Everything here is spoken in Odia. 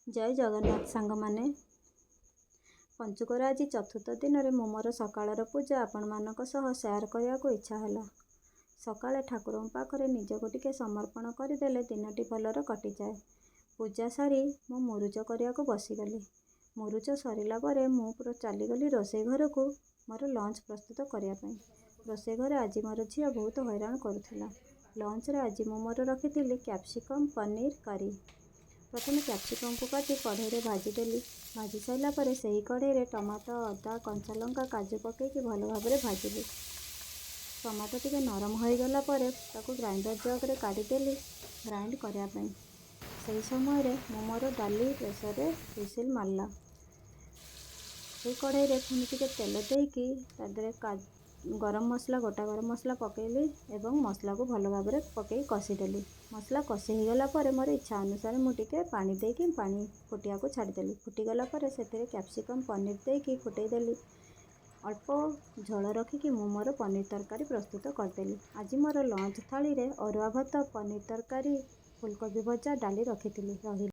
ଜୟ ଜଗନ୍ନାଥ ସାଙ୍ଗମାନେ। ପଞ୍ଚୁକର ଆଜି ଚତୁର୍ଥ ଦିନରେ ମୁଁ ମୋର ସକାଳର ପୂଜା ଆପଣମାନଙ୍କ ସହ ସେୟାର କରିବାକୁ ଇଚ୍ଛା ହେଲା। ସକାଳେ ଠାକୁରଙ୍କ ପାଖରେ ନିଜକୁ ଟିକେ ସମର୍ପଣ କରିଦେଲେ ଦିନଟି ଭଲରେ କଟିଯାଏ। ପୂଜା ସାରି ମୁଁ ମୁରୁଜ କରିବାକୁ ବସିଗଲି। ମୁରୁଜ ସରିଲା ପରେ ମୁଁ ଚାଲିଗଲି ରୋଷେଇ ଘରକୁ ମୋର ଲଞ୍ଚ ପ୍ରସ୍ତୁତ କରିବା ପାଇଁ। ରୋଷେଇ ଘରେ ଆଜି ମୋର ଝିଅ ବହୁତ ହଇରାଣ କରୁଥିଲା। ଲଞ୍ଚରେ ଆଜି ମୁଁ ମୋର ରଖିଥିଲି କ୍ୟାପ୍ସିକମ୍ ପନିର କରି। ପ୍ରଥମେ କ୍ୟାପ୍ସିକମ୍କୁ କାଟି କଢ଼େଇରେ ଭାଜିଦେଲି। ଭାଜି ସାରିଲା ପରେ ସେହି କଢ଼େଇରେ ଟମାଟୋ, ଅଦା, କଞ୍ଚାଲଙ୍କା, କାଜୁ ପକାଇକି ଭଲ ଭାବରେ ଭାଜିଲି। ଟମାଟୋ ଟିକେ ନରମ ହୋଇଗଲା ପରେ ତାକୁ ଗ୍ରାଇଣ୍ଡର ଜଗ୍ରେ କାଢ଼ିଦେଲି ଗ୍ରାଇଣ୍ଡ କରିବା ପାଇଁ। ସେହି ସମୟରେ ମୁଁ ମୋର ଡାଲି ପ୍ରେସରରେ ହୁଇସିଲ୍ ମାରିଲା। ସେହି କଢ଼େଇରେ ପୁଣି ଟିକେ ତେଲ ଦେଇକି ତା ଦେହରେ ଗରମ ମସଲା, ଗୋଟା ଗରମ ମସଲା ପକାଇଲି ଏବଂ ମସଲାକୁ ଭଲ ଭାବରେ ପକାଇ କଷିଦେଲି। ମସଲା କଷି ହୋଇଗଲା ପରେ ମୋର ଇଚ୍ଛା ଅନୁସାରେ ମୁଁ ଟିକେ ପାଣି ଦେଇକି ପାଣି ଫୁଟିବାକୁ ଛାଡ଼ିଦେଲି। ଫୁଟିଗଲା ପରେ ସେଥିରେ କ୍ୟାପ୍ସିକମ୍ ପନିର ଦେଇକି ଫୁଟାଇଦେଲି। ଅଳ୍ପ ଝୋଳ ରଖିକି ମୁଁ ମୋର ପନିର ତରକାରୀ ପ୍ରସ୍ତୁତ କରିଦେଲି। ଆଜି ମୋର ଲଞ୍ଚ ଥାଳିରେ ଅରୁଆ ଭାତ, ପନିର ତରକାରୀ, ଫୁଲକୋବି ଭଜା, ଡାଲି ରହିଲା।